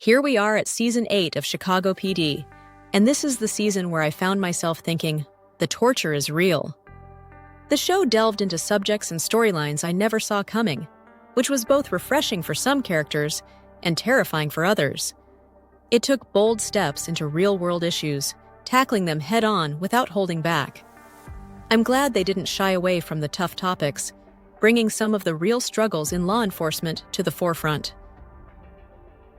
Here we are at Season 8 of Chicago PD, and this is the season where I found myself thinking, the torture is real. The show delved into subjects and storylines I never saw coming, which was both refreshing for some characters and terrifying for others. It took bold steps into real-world issues, tackling them head-on without holding back. I'm glad they didn't shy away from the tough topics, bringing some of the real struggles in law enforcement to the forefront.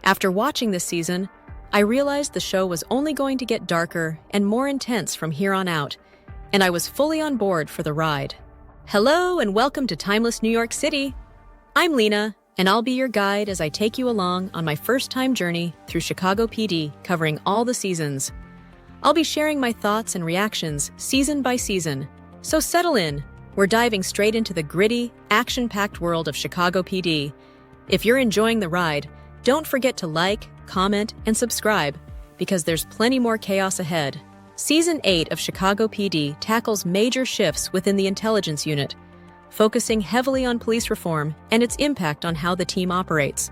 After watching this season, I realized the show was only going to get darker and more intense from here on out, and I was fully on board for the ride. Hello and welcome to Timeless New York City. I'm Lena, and I'll be your guide as I take you along on my first-time journey through Chicago PD, covering all the seasons. I'll be sharing my thoughts and reactions season by season, so settle in. We're diving straight into the gritty, action-packed world of Chicago PD. If you're enjoying the ride, don't forget to like, comment, and subscribe, because there's plenty more chaos ahead. Season 8 of Chicago PD tackles major shifts within the intelligence unit, focusing heavily on police reform and its impact on how the team operates.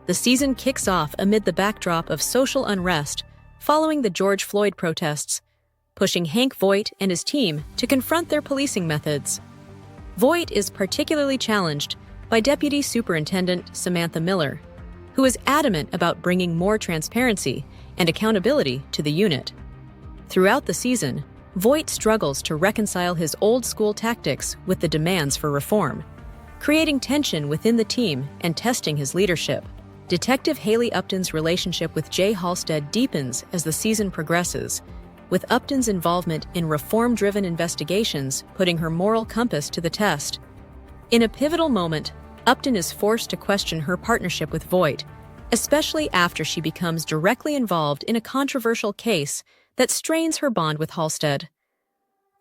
The season kicks off amid the backdrop of social unrest following the George Floyd protests, pushing Hank Voight and his team to confront their policing methods. Voight is particularly challenged by Deputy Superintendent Samantha Miller, who is adamant about bringing more transparency and accountability to the unit. Throughout the season, Voight struggles to reconcile his old-school tactics with the demands for reform, creating tension within the team and testing his leadership. Detective Hailey Upton's relationship with Jay Halstead deepens as the season progresses, with Upton's involvement in reform-driven investigations putting her moral compass to the test. In a pivotal moment, Upton is forced to question her partnership with Voight, especially after she becomes directly involved in a controversial case that strains her bond with Halstead.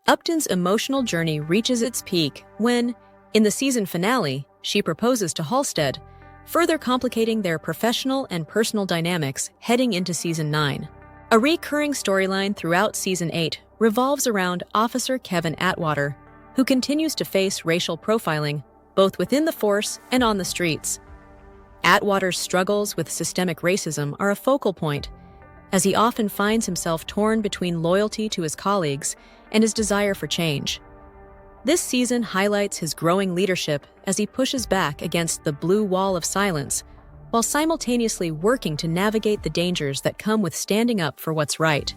Upton's emotional journey reaches its peak when, in the season finale, she proposes to Halstead, further complicating their professional and personal dynamics heading into Season 9. A recurring storyline throughout Season 8 revolves around Officer Kevin Atwater, who continues to face racial profiling both within the force and on the streets. Atwater's struggles with systemic racism are a focal point, as he often finds himself torn between loyalty to his colleagues and his desire for change. This season highlights his growing leadership as he pushes back against the blue wall of silence, while simultaneously working to navigate the dangers that come with standing up for what's right.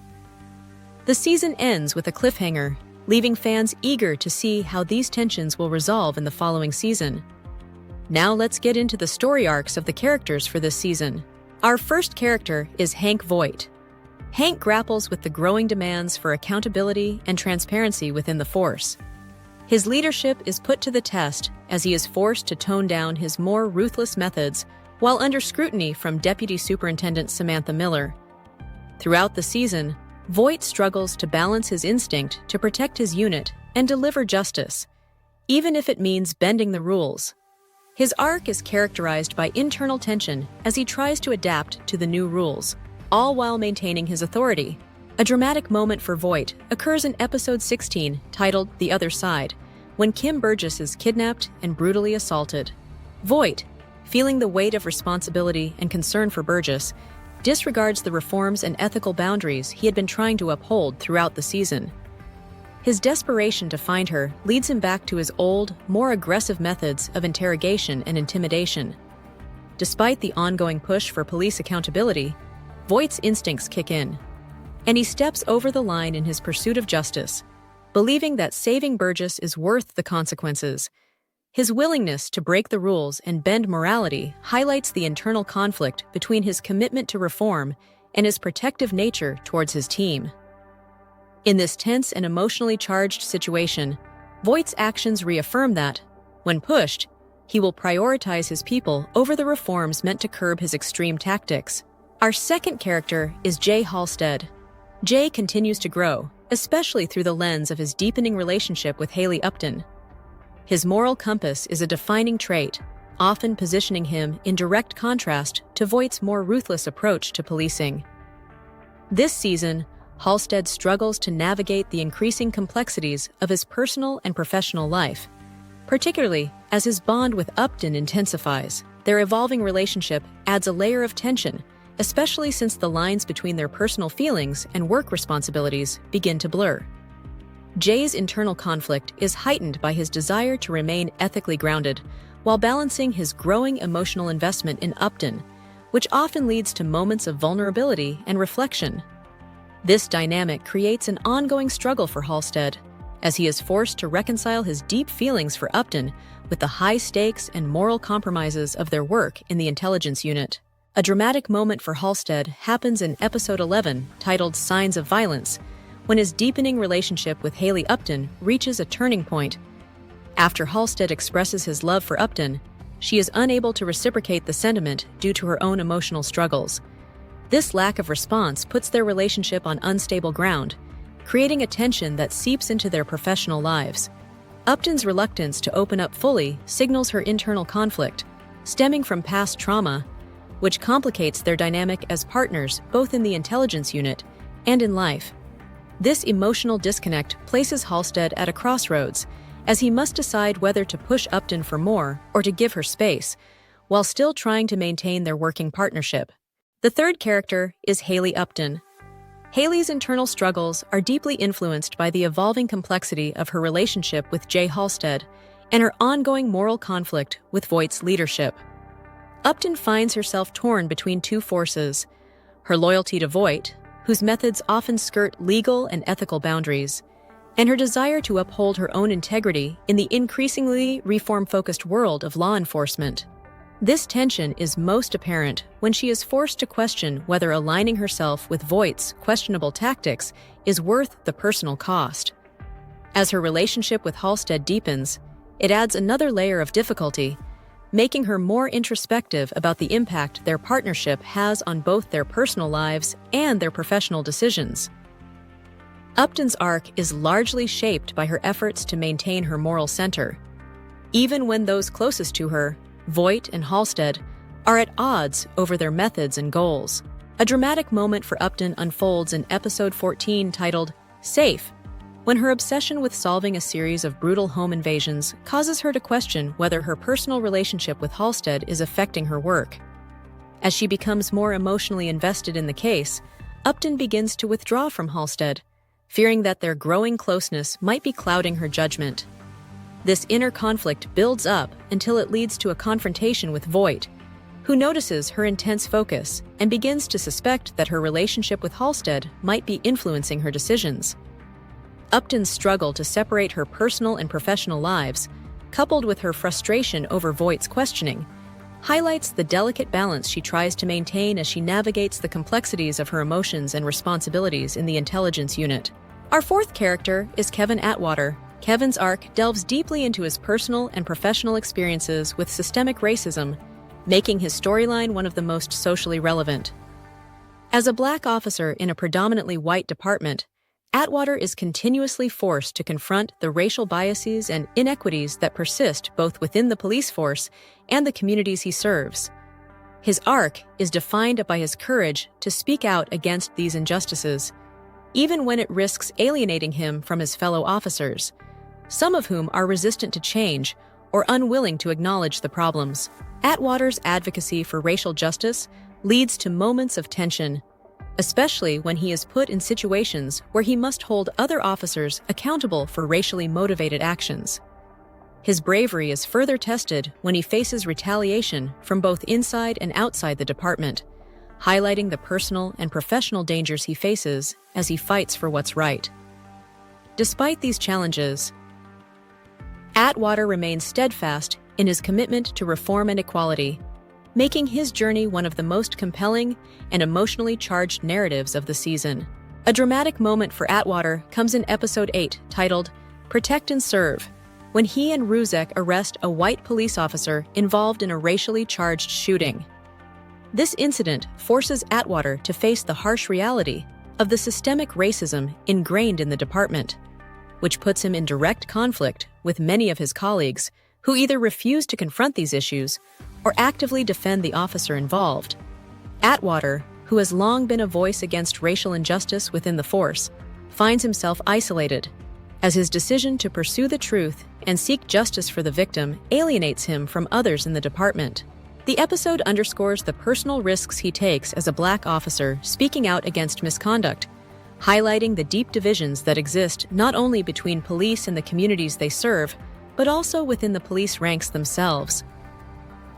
The season ends with a cliffhanger, leaving fans eager to see how these tensions will resolve in the following season. Now let's get into the story arcs of the characters for this season. Our first character is Hank Voight. Hank grapples with the growing demands for accountability and transparency within the force. His leadership is put to the test as he is forced to tone down his more ruthless methods while under scrutiny from Deputy Superintendent Samantha Miller. Throughout the season, Voight struggles to balance his instinct to protect his unit and deliver justice, even if it means bending the rules. His arc is characterized by internal tension as he tries to adapt to the new rules, all while maintaining his authority. A dramatic moment for Voight occurs in episode 16, titled The Other Side, when Kim Burgess is kidnapped and brutally assaulted. Voight, feeling the weight of responsibility and concern for Burgess, disregards the reforms and ethical boundaries he had been trying to uphold throughout the season. His desperation to find her leads him back to his old, more aggressive methods of interrogation and intimidation. Despite the ongoing push for police accountability, Voight's instincts kick in, and he steps over the line in his pursuit of justice, believing that saving Burgess is worth the consequences. His willingness to break the rules and bend morality highlights the internal conflict between his commitment to reform and his protective nature towards his team. In this tense and emotionally charged situation, Voight's actions reaffirm that, when pushed, he will prioritize his people over the reforms meant to curb his extreme tactics. Our second character is Jay Halstead. Jay continues to grow, especially through the lens of his deepening relationship with Hailey Upton. His moral compass is a defining trait, often positioning him in direct contrast to Voight's more ruthless approach to policing. This season, Halstead struggles to navigate the increasing complexities of his personal and professional life, particularly as his bond with Upton intensifies. Their evolving relationship adds a layer of tension especially since the lines between their personal feelings and work responsibilities begin to blur. Jay's internal conflict is heightened by his desire to remain ethically grounded while balancing his growing emotional investment in Upton, which often leads to moments of vulnerability and reflection. This dynamic creates an ongoing struggle for Halstead, as he is forced to reconcile his deep feelings for Upton with the high stakes and moral compromises of their work in the intelligence unit. A dramatic moment for Halstead happens in episode 11, titled Signs of Violence, when his deepening relationship with Hailey Upton reaches a turning point. After Halstead expresses his love for Upton, she is unable to reciprocate the sentiment due to her own emotional struggles. This lack of response puts their relationship on unstable ground, creating a tension that seeps into their professional lives. Upton's reluctance to open up fully signals her internal conflict, stemming from past trauma, which complicates their dynamic as partners both in the intelligence unit and in life. This emotional disconnect places Halstead at a crossroads, as he must decide whether to push Upton for more or to give her space, while still trying to maintain their working partnership. The third character is Hailey Upton. Hailey's internal struggles are deeply influenced by the evolving complexity of her relationship with Jay Halstead and her ongoing moral conflict with Voight's leadership. Upton finds herself torn between two forces: her loyalty to Voight, whose methods often skirt legal and ethical boundaries, and her desire to uphold her own integrity in the increasingly reform-focused world of law enforcement. This tension is most apparent when she is forced to question whether aligning herself with Voight's questionable tactics is worth the personal cost. As her relationship with Halstead deepens, it adds another layer of difficulty, making her more introspective about the impact their partnership has on both their personal lives and their professional decisions. Upton's arc is largely shaped by her efforts to maintain her moral center. Even when those closest to her, Voight and Halstead, are at odds over their methods and goals. A dramatic moment for Upton unfolds in episode 14, titled Safe, when her obsession with solving a series of brutal home invasions causes her to question whether her personal relationship with Halstead is affecting her work. As she becomes more emotionally invested in the case, Upton begins to withdraw from Halstead, fearing that their growing closeness might be clouding her judgment. This inner conflict builds up until it leads to a confrontation with Voight, who notices her intense focus and begins to suspect that her relationship with Halstead might be influencing her decisions. Upton's struggle to separate her personal and professional lives, coupled with her frustration over Voight's questioning, highlights the delicate balance she tries to maintain as she navigates the complexities of her emotions and responsibilities in the intelligence unit. Our fourth character is Kevin Atwater. Kevin's arc delves deeply into his personal and professional experiences with systemic racism, making his storyline one of the most socially relevant. As a Black officer in a predominantly white department, Atwater is continuously forced to confront the racial biases and inequities that persist both within the police force and the communities he serves. His arc is defined by his courage to speak out against these injustices, even when it risks alienating him from his fellow officers, some of whom are resistant to change or unwilling to acknowledge the problems. Atwater's advocacy for racial justice leads to moments of tension, especially when he is put in situations where he must hold other officers accountable for racially motivated actions. His bravery is further tested when he faces retaliation from both inside and outside the department, highlighting the personal and professional dangers he faces as he fights for what's right. Despite these challenges, Atwater remains steadfast in his commitment to reform and equality, making his journey one of the most compelling and emotionally charged narratives of the season. A dramatic moment for Atwater comes in episode 8, titled Protect and Serve, when he and Ruzek arrest a white police officer involved in a racially charged shooting. This incident forces Atwater to face the harsh reality of the systemic racism ingrained in the department, which puts him in direct conflict with many of his colleagues who either refuse to confront these issues or actively defend the officer involved. Atwater, who has long been a voice against racial injustice within the force, finds himself isolated, as his decision to pursue the truth and seek justice for the victim alienates him from others in the department. The episode underscores the personal risks he takes as a Black officer speaking out against misconduct, highlighting the deep divisions that exist not only between police and the communities they serve, but also within the police ranks themselves.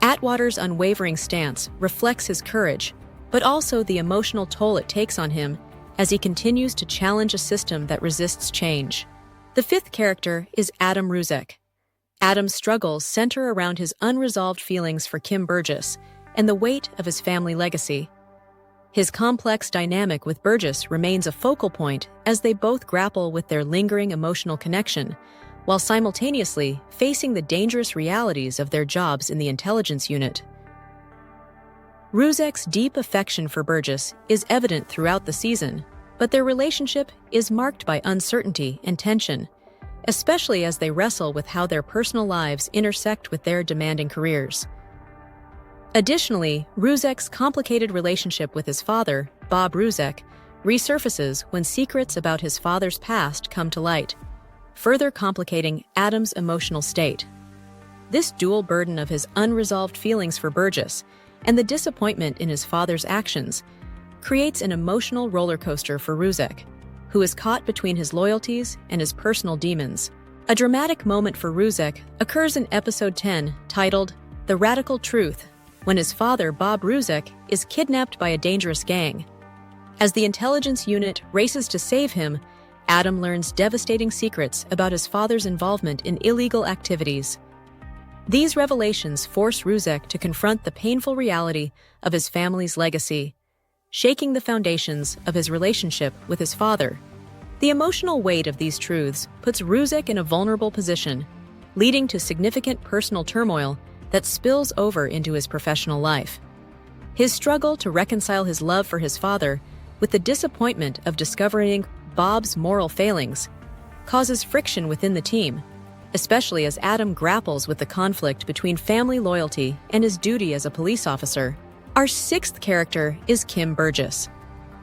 Atwater's unwavering stance reflects his courage, but also the emotional toll it takes on him as he continues to challenge a system that resists change. The fifth character is Adam Ruzek. Adam's struggles center around his unresolved feelings for Kim Burgess and the weight of his family legacy. His complex dynamic with Burgess remains a focal point as they both grapple with their lingering emotional connection, while simultaneously facing the dangerous realities of their jobs in the intelligence unit. Ruzek's deep affection for Burgess is evident throughout the season, but their relationship is marked by uncertainty and tension, especially as they wrestle with how their personal lives intersect with their demanding careers. Additionally, Ruzek's complicated relationship with his father, Bob Ruzek, resurfaces when secrets about his father's past come to light, further complicating Adam's emotional state. This dual burden of his unresolved feelings for Burgess and the disappointment in his father's actions creates an emotional roller coaster for Ruzek, who is caught between his loyalties and his personal demons. A dramatic moment for Ruzek occurs in episode 10, titled The Radical Truth, when his father, Bob Ruzek, is kidnapped by a dangerous gang. As the intelligence unit races to save him, Adam learns devastating secrets about his father's involvement in illegal activities. These revelations force Ruzek to confront the painful reality of his family's legacy, shaking the foundations of his relationship with his father. The emotional weight of these truths puts Ruzek in a vulnerable position, leading to significant personal turmoil that spills over into his professional life. His struggle to reconcile his love for his father with the disappointment of discovering Bob's moral failings causes friction within the team, especially as Adam grapples with the conflict between family loyalty and his duty as a police officer. Our sixth character is Kim Burgess.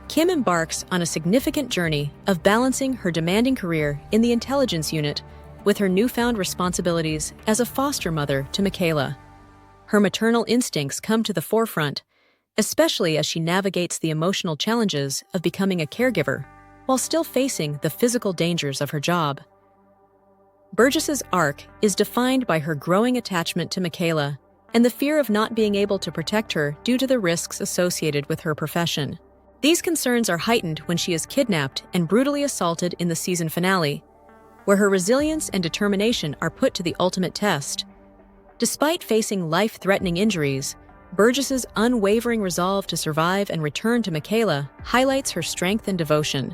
Kim embarks on a significant journey of balancing her demanding career in the intelligence unit with her newfound responsibilities as a foster mother to Michaela. Her maternal instincts come to the forefront, especially as she navigates the emotional challenges of becoming a caregiver while still facing the physical dangers of her job. Burgess's arc is defined by her growing attachment to Michaela and the fear of not being able to protect her due to the risks associated with her profession. These concerns are heightened when she is kidnapped and brutally assaulted in the season finale, where her resilience and determination are put to the ultimate test. Despite facing life-threatening injuries, Burgess's unwavering resolve to survive and return to Michaela highlights her strength and devotion.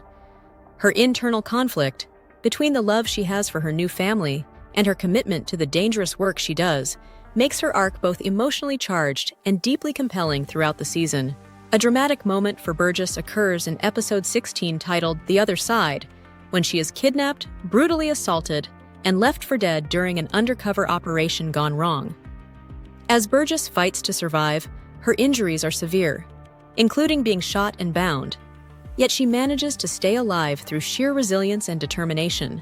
Her internal conflict, between the love she has for her new family and her commitment to the dangerous work she does, makes her arc both emotionally charged and deeply compelling throughout the season. A dramatic moment for Burgess occurs in episode 16 titled The Other Side, when she is kidnapped, brutally assaulted, and left for dead during an undercover operation gone wrong. As Burgess fights to survive, her injuries are severe, including being shot and bound, yet she manages to stay alive through sheer resilience and determination.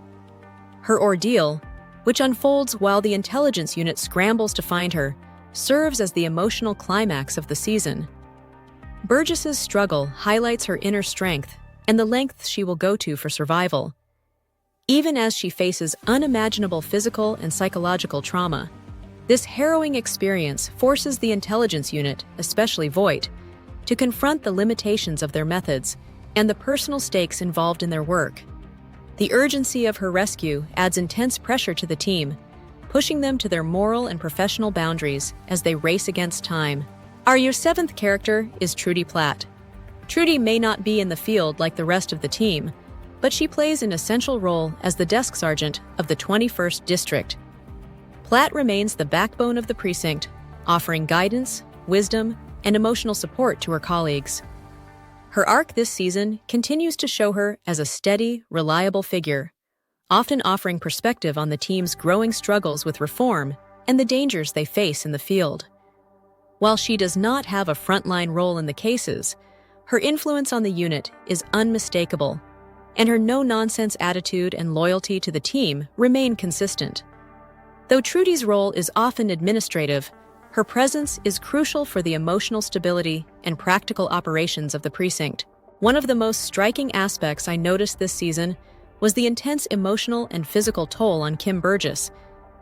Her ordeal, which unfolds while the intelligence unit scrambles to find her, serves as the emotional climax of the season. Burgess's struggle highlights her inner strength and the lengths she will go to for survival. Even as she faces unimaginable physical and psychological trauma, this harrowing experience forces the intelligence unit, especially Voight, to confront the limitations of their methods and the personal stakes involved in their work. The urgency of her rescue adds intense pressure to the team, pushing them to their moral and professional boundaries as they race against time. Our seventh character is Trudy Platt. Trudy may not be in the field like the rest of the team, but she plays an essential role as the desk sergeant of the 21st District. Platt remains the backbone of the precinct, offering guidance, wisdom, and emotional support to her colleagues. Her arc this season continues to show her as a steady, reliable figure, often offering perspective on the team's growing struggles with reform and the dangers they face in the field. While she does not have a frontline role in the cases, her influence on the unit is unmistakable, and her no-nonsense attitude and loyalty to the team remain consistent. Though Trudy's role is often administrative, Her presence is crucial for the emotional stability and practical operations of the precinct. One of the most striking aspects I noticed this season was the intense emotional and physical toll on Kim Burgess,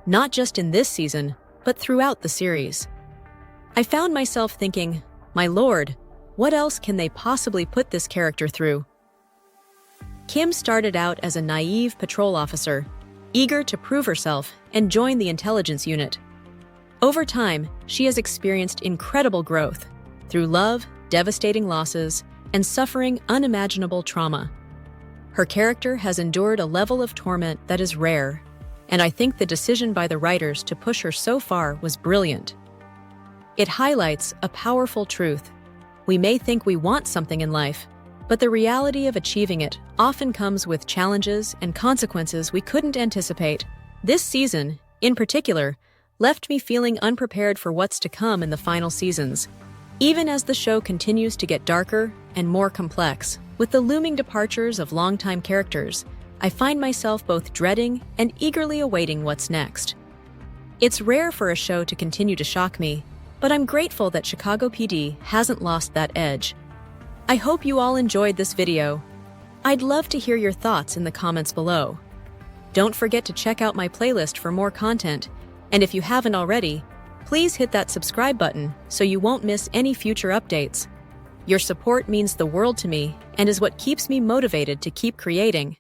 not just in this season, but throughout the series. I found myself thinking, my lord, what else can they possibly put this character through? Kim started out as a naive patrol officer, eager to prove herself and join the intelligence unit. Over time, she has experienced incredible growth through love, devastating losses, and suffering unimaginable trauma. Her character has endured a level of torment that is rare, and I think the decision by the writers to push her so far was brilliant. It highlights a powerful truth. We may think we want something in life, but the reality of achieving it often comes with challenges and consequences we couldn't anticipate. This season, in particular, left me feeling unprepared for what's to come in the final seasons. Even as the show continues to get darker and more complex, with the looming departures of longtime characters, I find myself both dreading and eagerly awaiting what's next. It's rare for a show to continue to shock me, but I'm grateful that Chicago PD hasn't lost that edge. I hope you all enjoyed this video. I'd love to hear your thoughts in the comments below. Don't forget to check out my playlist for more content, and if you haven't already, please hit that subscribe button so you won't miss any future updates. Your support means the world to me and is what keeps me motivated to keep creating.